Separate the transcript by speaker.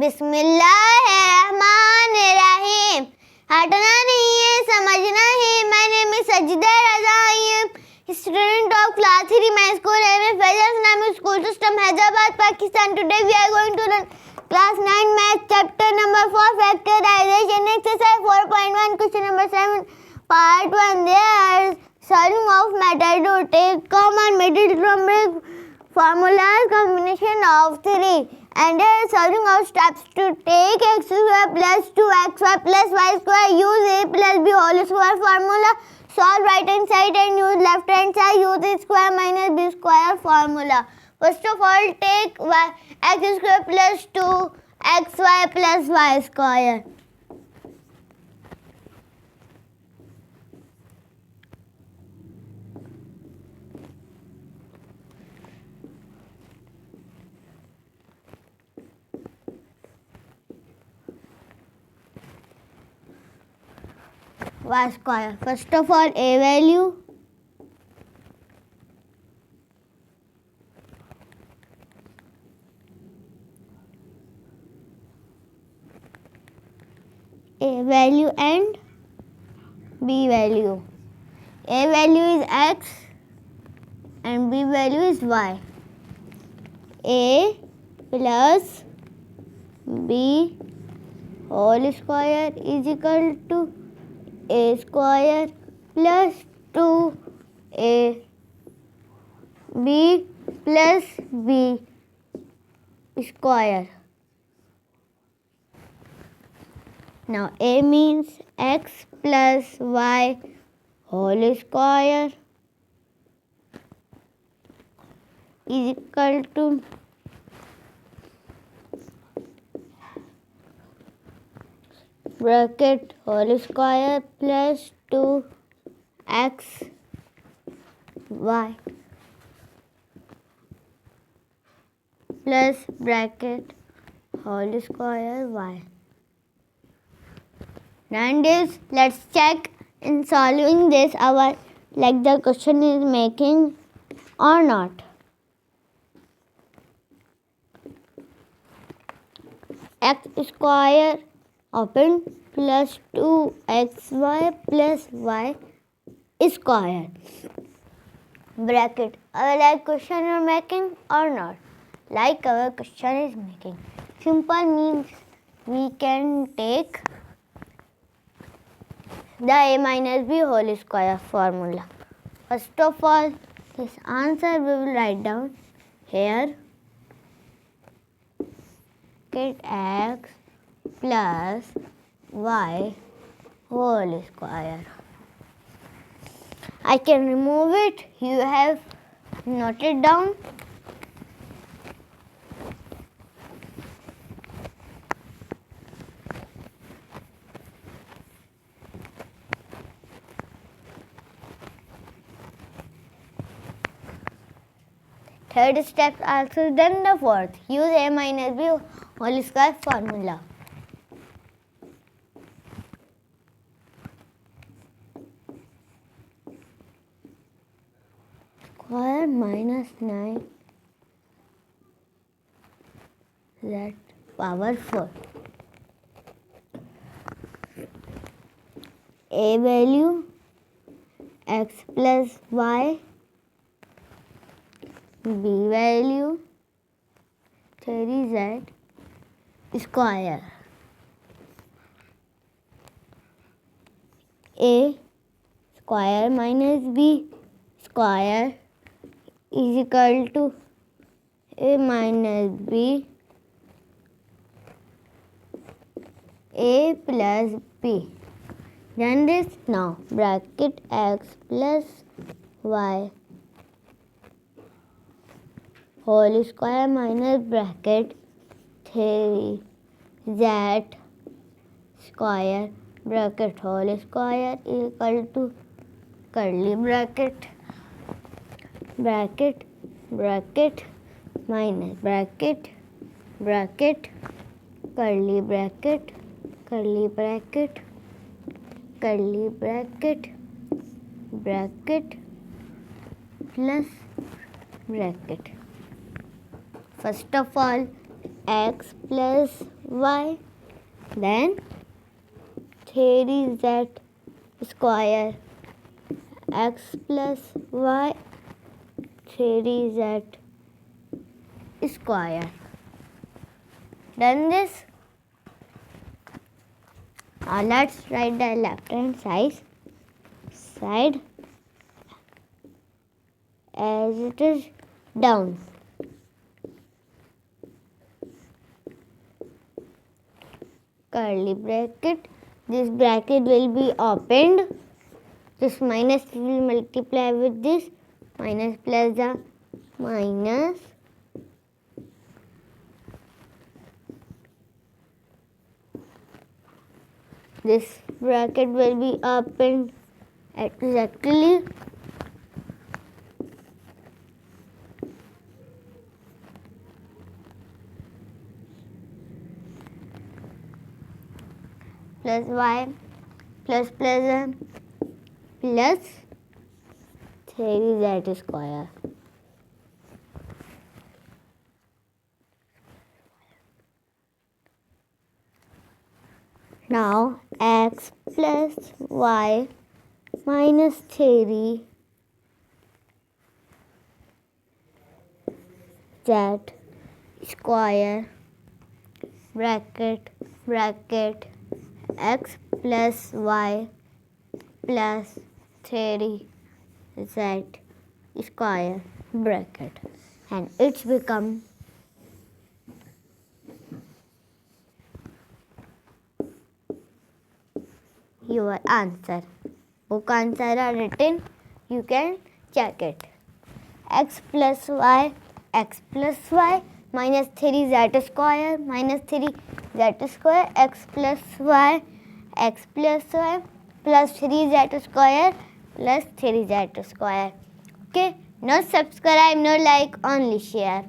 Speaker 1: बिस्मिल्लाहिर्रहमानिर्रहीम। हटना नहीं है, समझना है। My name is Sajida Raza. I am student of class 3. My school name is Faisal Islamic School System, Hyderabad, Pakistan. Today we are going to learn class 9 math chapter number 4 factorization exercise 4.1 question number 7 part 1. There are solving of matter to take common middle number formulas combination of 3. And there are solving of steps to take x square plus 2xy plus y square. Use a plus b whole square formula. Solve right hand side and use left hand side. Use a square minus b square formula. First of all, take x square plus 2xy plus y square. Y square. First of all, a value. A value and b value. A value is x and b value is y. A plus b whole square is equal to a square plus 2a b plus b square. Now a means x plus y whole square is equal to bracket whole square plus 2x y plus bracket whole square y. And this, let's check in solving this our like the question is making or not. X square open plus 2xy plus y square bracket. Our like question is making or not? Like our question is making. Simple means we can take the a minus b whole square formula. First of all, this answer we will write down here. Get x plus y whole square. I can remove it. You have noted down. Third step also done. The fourth, use a minus b whole square formula. Square minus 9 z power 4. A value x plus y, b value 3z square. A square minus b square is equal to a minus b a plus b. Done this. Now bracket x plus y whole square minus bracket 3z square bracket whole square equal to curly bracket minus bracket curly bracket plus bracket. First of all, x plus y, then 3z square, x plus y, 3z square. Done this. Now let's write the left hand side as it is down. Curly bracket. This bracket will be opened. This minus will multiply with this. Minus plus the minus. This bracket will be opened exactly. Plus y plus 3z square. Now x plus y minus 3 z square bracket x plus y plus 3 z square bracket, and it's become your answer. Book answer are written. You can check it. X plus y minus 3z square minus 3z square, x plus y plus 3z square plus 3z square. Okay, no subscribe, no like, only share.